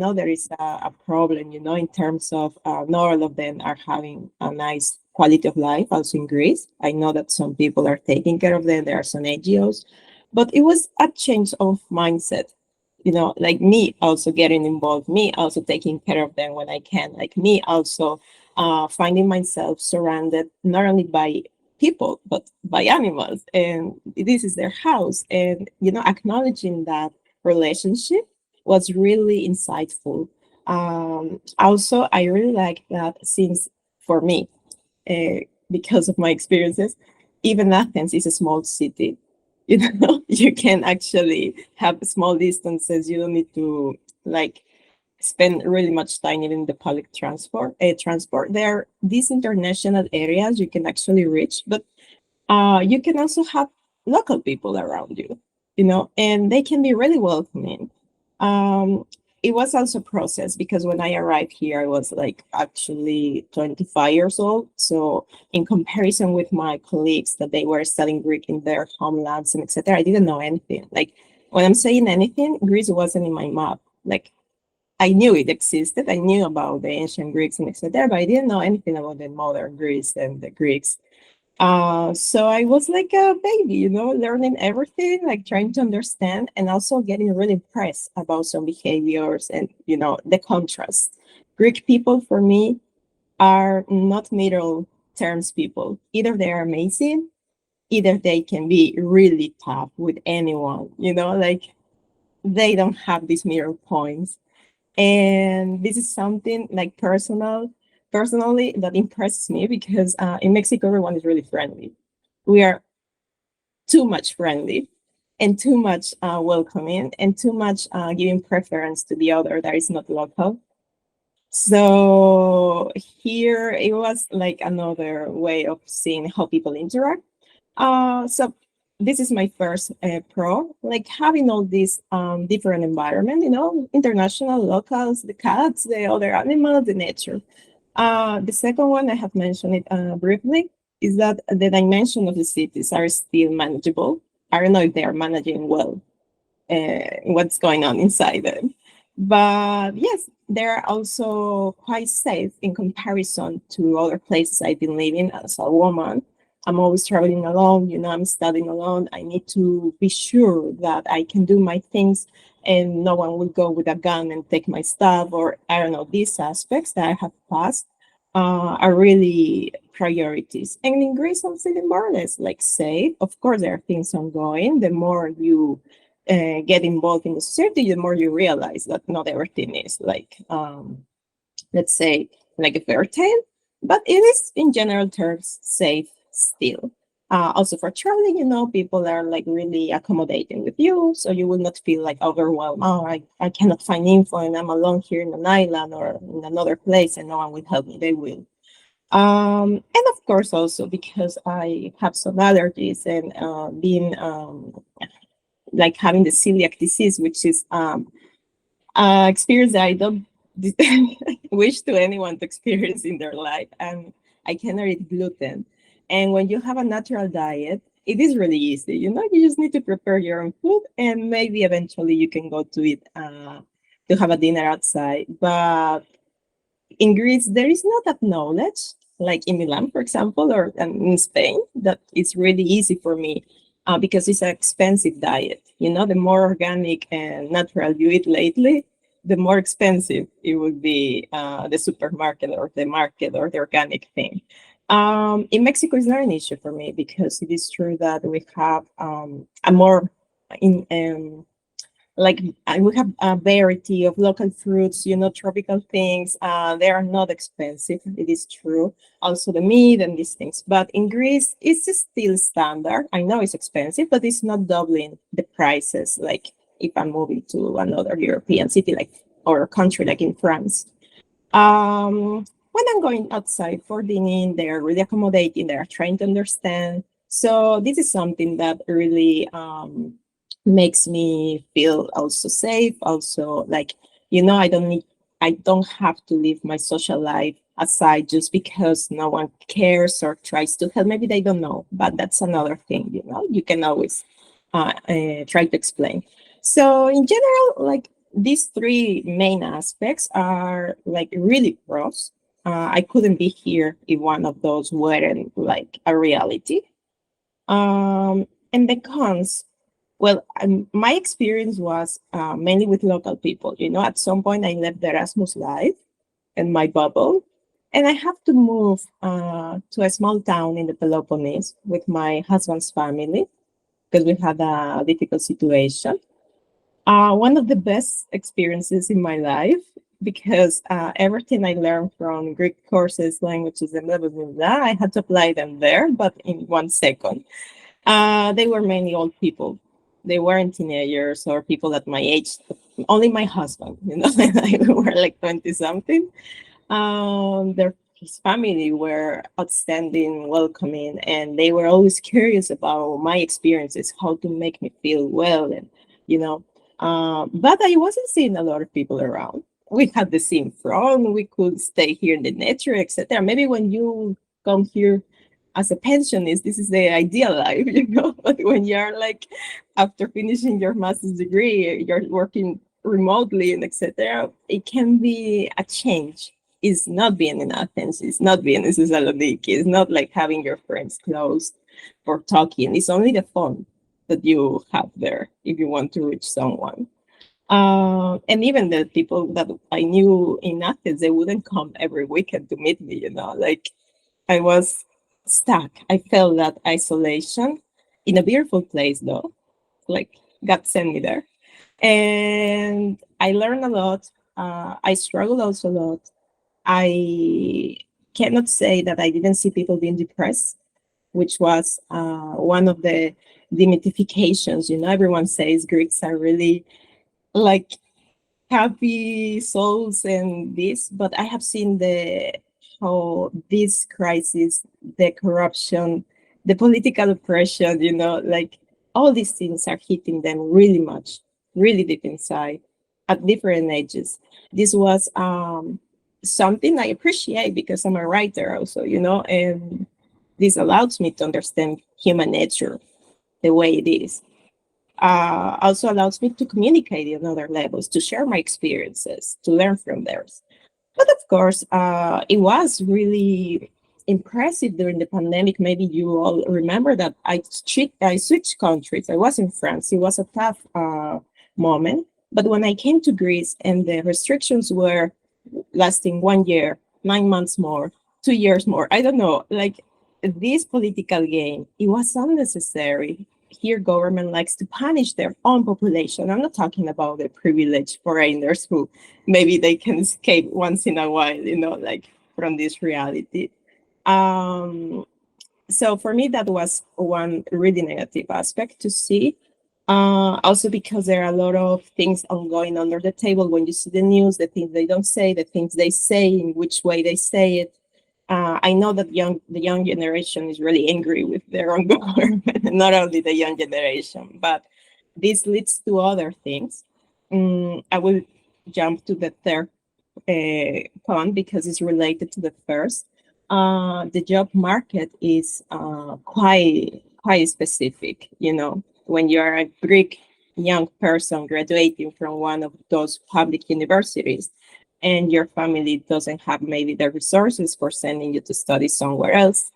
know there is a problem, in terms of not all of them are having a nice quality of life. Also in Greece, I know that some people are taking care of them. There are some NGOs, but it was a change of mindset. Like me also getting involved, me also taking care of them when I can, like me also finding myself surrounded not only by people but by animals, and this is their house, and acknowledging that relationship was really insightful. Also, I really like that since for me, because of my experiences, even Athens is a small city. You can actually have small distances. You don't need to like spend really much time in the public transport. There are these international areas you can actually reach, but you can also have local people around you, and they can be really welcoming. Um, it was also a process because when I arrived here, I was like actually 25 years old. So in comparison with my colleagues that they were studying Greek in their homelands and etc., I didn't know anything. Like when I'm saying anything, Greece wasn't in my map. Like I knew it existed. I knew about the ancient Greeks and etc., but I didn't know anything about the modern Greece and the Greeks. So I was like a baby, learning everything, like trying to understand and also getting really impressed about some behaviors and, the contrast. Greek people for me are not middle terms people. Either they are amazing, either they can be really tough with anyone, like they don't have these middle points. And this is something like personally that impresses me because in Mexico everyone is really friendly. We are too much friendly and too much welcoming and too much giving preference to the other that is not local. So here it was like another way of seeing how people interact. So this is my first pro, like having all these different environment, international, locals, the cats, the other animals, the nature. The second one, I have mentioned it briefly, is that the dimension of the cities are still manageable. I don't know if they are managing well what's going on inside them. But yes, they're also quite safe in comparison to other places I've been living as a woman. I'm always traveling alone, I'm studying alone. I need to be sure that I can do my things and no one will go with a gun and take my stuff, or I don't know, these aspects that I have passed are really priorities. And in Greece, I'm feeling more or less like safe. Of course, there are things ongoing. The more you get involved in the society, the more you realize that not everything is like, let's say, like a fairy tale, but it is in general terms safe still. Also for traveling, people are like really accommodating with you, so you will not feel like overwhelmed. Oh, I cannot find info and I'm alone here in an island or in another place and no one will help me. They will. And of course, also because I have some allergies and being like having the celiac disease, which is experience that I don't wish to anyone to experience in their life. And I cannot eat gluten. And when you have a natural diet, it is really easy. You just need to prepare your own food, and maybe eventually you can go to eat to have a dinner outside. But in Greece, there is not that knowledge, like in Milan, for example, or in Spain, that it's really easy for me because it's an expensive diet. The more organic and natural you eat lately, the more expensive it would be the supermarket or the market or the organic thing. In Mexico, it's not an issue for me because it is true that we have a more in like we have a variety of local fruits, tropical things. They are not expensive. It is true. Also the meat and these things. But in Greece, it's still standard. I know it's expensive, but it's not doubling the prices. Like if I'm moving to another European city, like or a country like in France. When I'm going outside for dining, they're really accommodating. They're trying to understand. So this is something that really makes me feel also safe. Also, like I don't have to leave my social life aside just because no one cares or tries to help. Maybe they don't know, but that's another thing. You can always try to explain. So in general, like these three main aspects are like really pros. I couldn't be here if one of those weren't like a reality. And the cons, well, my experience was mainly with local people. You know, at some point I left the Erasmus life and my bubble, and I have to move to a small town in the Peloponnese with my husband's family because we had a difficult situation. One of the best experiences in my life because everything I learned from Greek courses, languages, and blah, blah, blah, blah, I had to apply them there, but in 1 second. They were mainly old people. They weren't teenagers or people at my age. Only my husband, you know, and I were like 20 something. Their his family were outstanding, welcoming, and they were always curious about my experiences, how to make me feel well, and you know. But I wasn't seeing a lot of people around. We had the same front. We could stay here in the nature, etc. Maybe when you come here as a pensionist, this is the ideal life, you know. But when you're like after finishing your master's degree, you're working remotely and etc. It can be a change. It's not being in Athens, it's not being in Thessaloniki, it's not like having your friends close for talking. It's only the phone that you have there if you want to reach someone. And even the people that I knew in Athens, they wouldn't come every weekend to meet me, you know, like I was stuck. I felt that isolation in a beautiful place, though. Like God sent me there. And I learned a lot. I struggled also a lot. I cannot say that I didn't see people being depressed, which was one of the demythifications. You know, everyone says Greeks are really like happy souls and this, but I have seen the how this crisis, the corruption, the political oppression, you know, like all these things are hitting them really much, really deep inside at different ages. This was something I appreciate because I'm a writer also, you know, and this allows me to understand human nature the way it is. Also allows me to communicate on other levels, to share my experiences, to learn from theirs. But of course, it was really impressive during the pandemic. Maybe you all remember that I switched countries. I was in France. It was a tough moment. But when I came to Greece and the restrictions were lasting 1 year, 9 months more, 2 years more, I don't know, like this political game, it was unnecessary. Here, government likes to punish their own population. I'm not talking about the privileged foreigners who maybe they can escape once in a while, you know, like from this reality. Um, so for me, that was one really negative aspect to see. Also because there are a lot of things ongoing under the table when you see the news, the things they don't say, the things they say, in which way they say it. I know that the young generation is really angry with their own government, not only the young generation, but this leads to other things. I will jump to the third point because it's related to the first. The job market is quite specific. You know, when you are a Greek young person graduating from one of those public universities, and your family doesn't have maybe the resources for sending you to study somewhere else,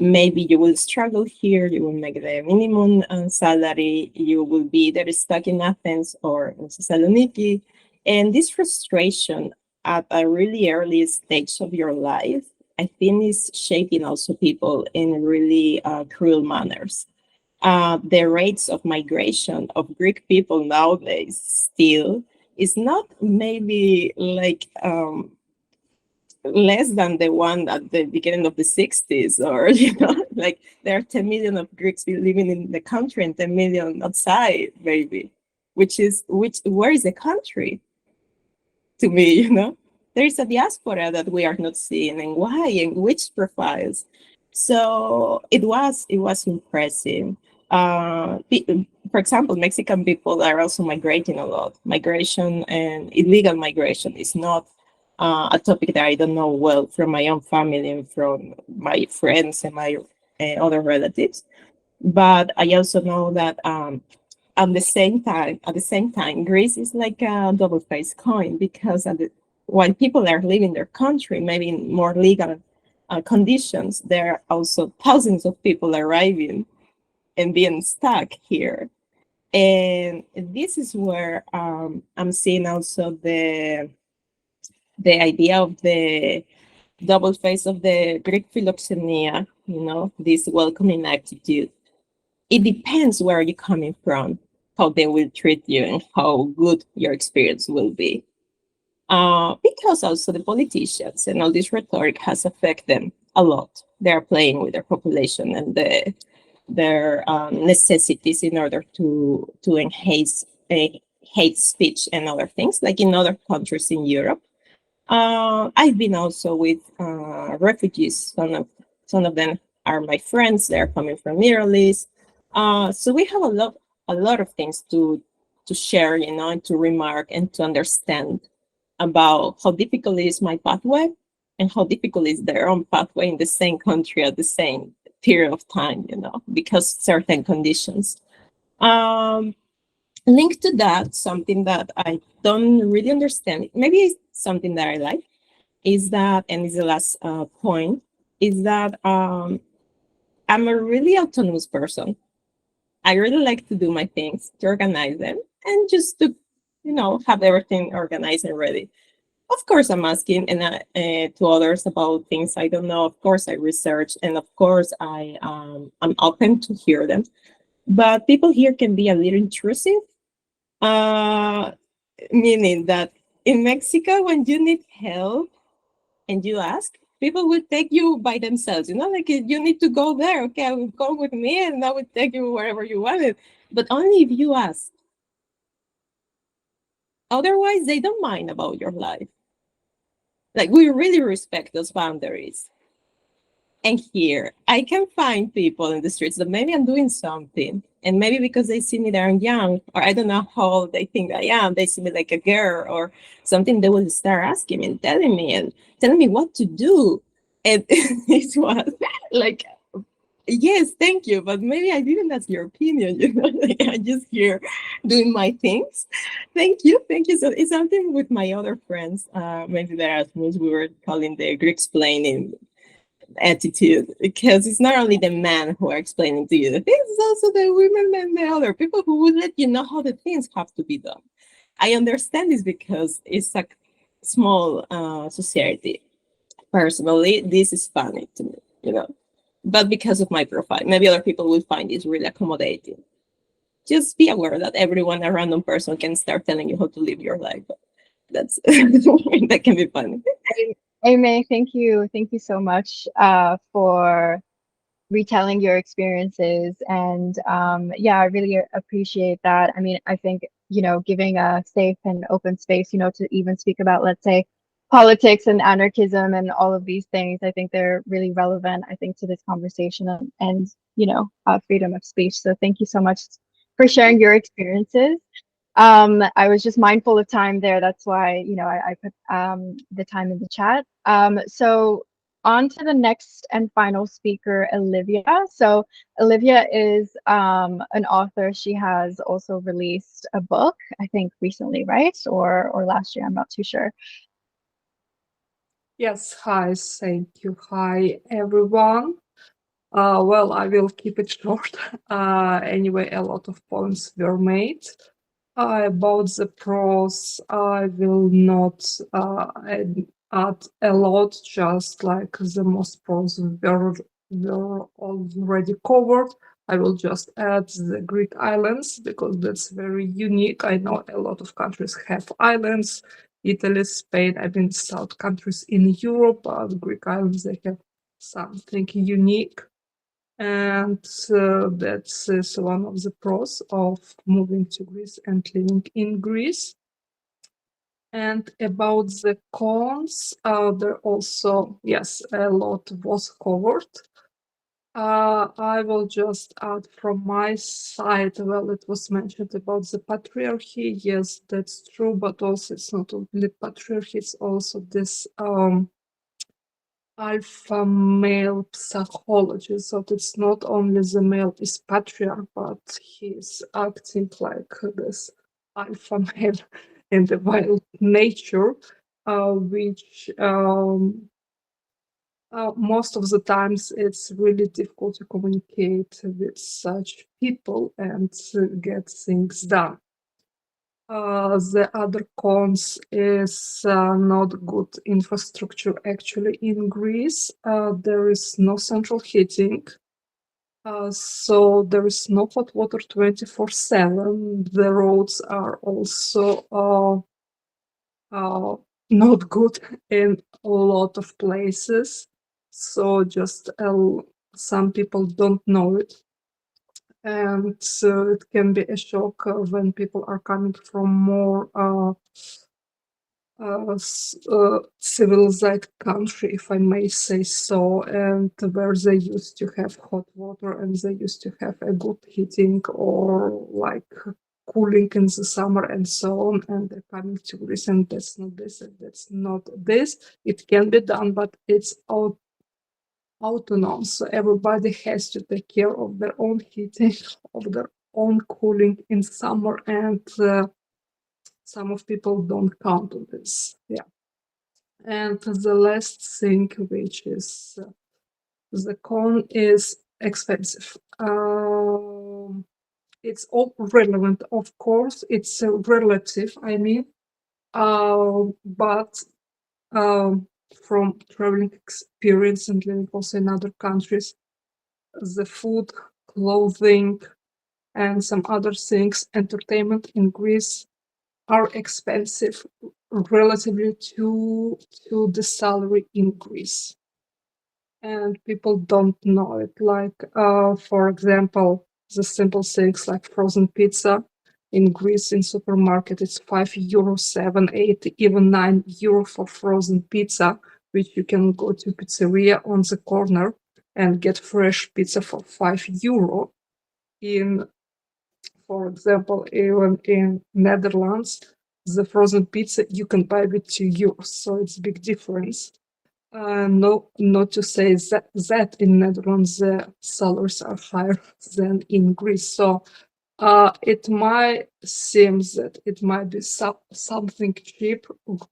maybe you will struggle here, you will make the minimum salary, you will be either stuck in Athens or in Thessaloniki. And this frustration at a really early stage of your life, I think is shaping also people in really cruel manners. The rates of migration of Greek people nowadays still is not maybe like less than the one at the beginning of the 60s, or you know, like there are 10 million of Greeks living in the country and 10 million outside, maybe, which where is the country to me, you know? There is a diaspora that we are not seeing, and why, and which profiles. So it was impressive. For example, Mexican people are also migrating a lot. Migration and illegal migration is not a topic that I don't know well from my own family and from my friends and my other relatives. But I also know that at the same time, Greece is like a double-faced coin because while people are leaving their country, maybe in more legal conditions, there are also thousands of people arriving and being stuck here. And this is where I'm seeing also the idea of the double face of the Greek philoxenia, this welcoming attitude. It depends where you're coming from, how they will treat you, and how good your experience will be. Because also the politicians and all this rhetoric has affected them a lot. They're playing with their population and their necessities in order to enhance hate speech and other things, like in other countries in Europe. I've been also with refugees. Some of them are my friends. They're coming from Middle East. So we have a lot of things to share, and to remark and to understand about how difficult is my pathway and how difficult is their own pathway in the same country at the same period of time, because certain conditions. Um, Linked to that, something that I don't really understand, maybe it's something that I like, is that, and is the last point, is that I'm a really autonomous person. I really like to do my things, to organize them, and just to, have everything organized and ready. Of course, I'm asking to others about things I don't know. Of course, I research, and of course, I'm open to hear them. But people here can be a little intrusive, uh, meaning that in Mexico, when you need help and you ask, people will take you by themselves. Like you need to go there. Okay, I will go with me, and I will take you wherever you wanted. But only if you ask. Otherwise, they don't mind about your life. Like we really respect those boundaries. And here, I can find people in the streets that maybe I'm doing something, and maybe because they see me that I'm young, or I don't know how old they think I am, they see me like a girl or something, they will start asking me and telling me what to do. And it was like, yes, thank you, but maybe I didn't ask your opinion, like I just here doing my things. Thank you. So it's something with my other friends, maybe the Erasmus, we were calling the Greek explaining attitude, because it's not only the men who are explaining to you the things, it's also the women and the other people who will let you know how the things have to be done. I understand this because it's a small society. Personally, this is funny to me. But because of my profile, maybe other people will find this really accommodating. Just be aware that everyone, a random person, can start telling you how to live your life. That's that can be funny. Aimee, thank you so much for retelling your experiences. And yeah, I really appreciate that. I mean, I think, giving a safe and open space, to even speak about, let's say, politics and anarchism and all of these things, I think they're really relevant, I think, to this conversation and freedom of speech. So thank you so much for sharing your experiences. I was just mindful of time there. That's why, I put the time in the chat. So on to the next and final speaker, Olivia. So Olivia is an author. She has also released a book, I think recently, right? Or last year, I'm not too sure. Yes, hi, thank you. Hi, everyone. Well, I will keep it short. Anyway, a lot of points were made. About the pros, I will not add a lot, just like the most pros were already covered. I will just add the Greek islands because that's very unique. I know a lot of countries have islands. Italy, Spain, I mean, south countries in Europe, the Greek islands, they have something unique. And that's one of the pros of moving to Greece and living in Greece. And about the cons, there also, yes, a lot was covered. I will just add from my side, well, it was mentioned about the patriarchy. Yes, that's true, but also it's not only patriarchy, it's also this alpha male psychology. So it's not only the male is patriarch, but he's acting like this alpha male in the wild nature, which most of the times it's really difficult to communicate with such people and get things done. The other cons is not good infrastructure actually in Greece. There is no central heating, so there is no hot water 24/7. The roads are also not good in a lot of places. So just some people don't know it. And so it can be a shock when people are coming from more civilized country, if I may say so, and where they used to have hot water and they used to have a good heating or like cooling in the summer and so on, and they're coming to Greece and that's not this and that's not this. It can be done, but it's autonomous. So everybody has to take care of their own heating, of their own cooling in summer, and some of people don't count on this. Yeah. And the last thing, which is the con, is expensive. It's all relevant, of course. It's relative, I mean, but from traveling experience and living also in other countries, the food, clothing, and some other things, entertainment in Greece are expensive relatively to the salary in Greece. And people don't know it. Like, for example, the simple things like frozen pizza in Greece in supermarket, it's €5, 7, 8, even €9 for frozen pizza, which you can go to pizzeria on the corner and get fresh pizza for €5. In, for example, even in Netherlands, the frozen pizza you can buy with €2, so it's a big difference. No, not to say that in Netherlands the salaries are higher than in Greece. So it might seem that it might be something cheap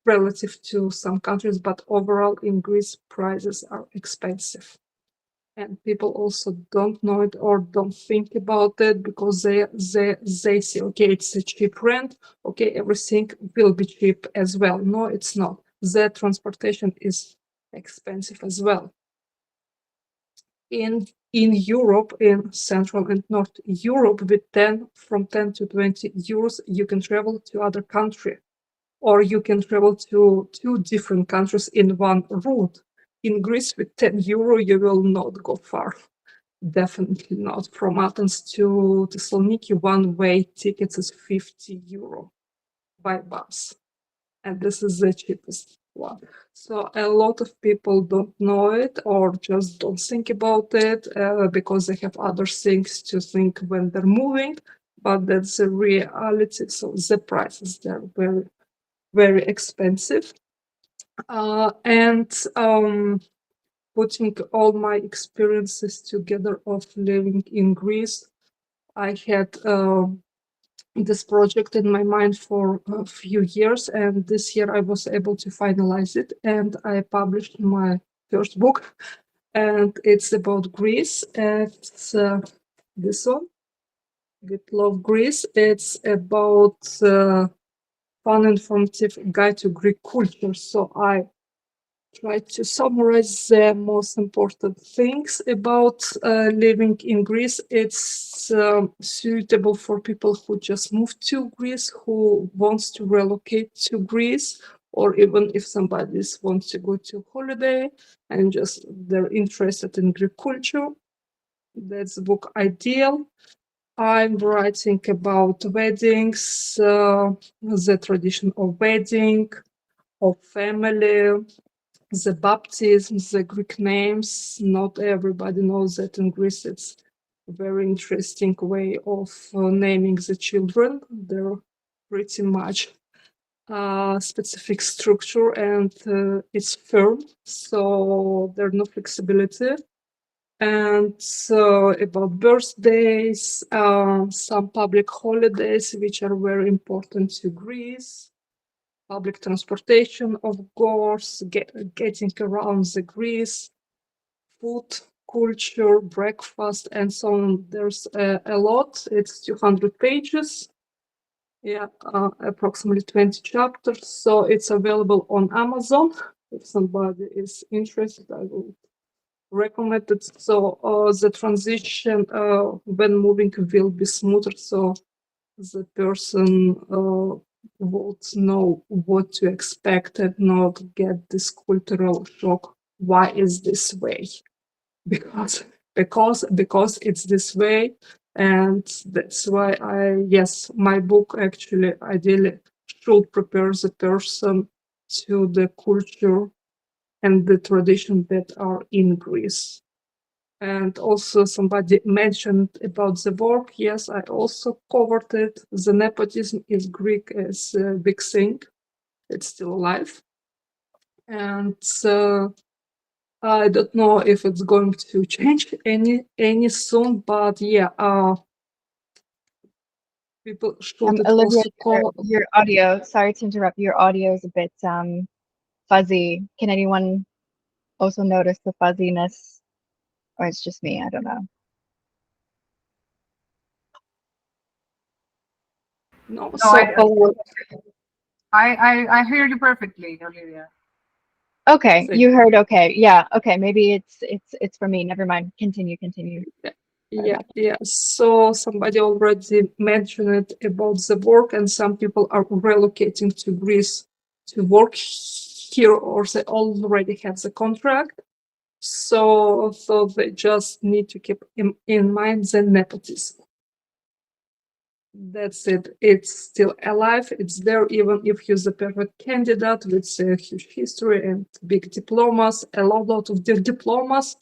relative to some countries, but overall in Greece prices are expensive. And people also don't know it or don't think about it because they say, okay, it's a cheap rent, okay, everything will be cheap as well. No, it's not. The transportation is expensive as well. In Europe, in Central and North Europe, with from 10 to 20 euros, you can travel to other country, or you can travel to 2 different countries in one route. In Greece, with €10, you will not go far. Definitely not. From Athens to Thessaloniki, one-way tickets is €50 by bus. And this is the cheapest one. So a lot of people don't know it or just don't think about it because they have other things to think when they're moving, but that's the reality. So the prices, they're very, very expensive. And putting all my experiences together of living in Greece, I had this project in my mind for a few years, and this year I was able to finalize it, and I published my first book, and it's about Greece. It's this one, With Love Greece. It's about fun, informative guide to Greek culture. So I try to summarize the most important things about living in Greece. It's suitable for people who just moved to Greece, who wants to relocate to Greece, or even if somebody wants to go to holiday and just they're interested in Greek culture. That's the book ideal. I'm writing about weddings, the tradition of wedding, of family, the baptisms, the Greek names. Not everybody knows that in Greece it's a very interesting way of naming the children. They're pretty much specific structure and it's firm, so there's no flexibility. And so about birthdays, some public holidays which are very important to Greece, public transportation, of course, getting around the Greece, food, culture, breakfast, and so on. There's a lot. It's 200 pages. Yeah, approximately 20 chapters. So it's available on Amazon. If somebody is interested, I will recommend it. So the transition when moving will be smoother. So the person would know what to expect and not get this cultural shock. Why is this way? Because it's this way, and that's why my book actually ideally should prepare the person to the culture and the tradition that are in Greece. And also somebody mentioned about the work. Yes, I also covered it. The nepotism is Greek as a big thing. It's still alive. And I don't know if it's going to change any soon, but yeah, people should Olivia, also your audio, sorry to interrupt, your audio is a bit fuzzy. Can anyone also notice the fuzziness? Or it's just me, I don't know. No, No, so I hear you perfectly, Olivia. Okay, Thank you heard okay. Yeah, okay, maybe it's for me. Never mind. Continue. yeah. So somebody already mentioned it about the work, and some people are relocating to Greece to work here, or they already have the contract. So they just need to keep in mind the nepotism. That's it. It's still alive. It's there, even if he's a perfect candidate with a huge history and big diplomas, a lot of diplomas.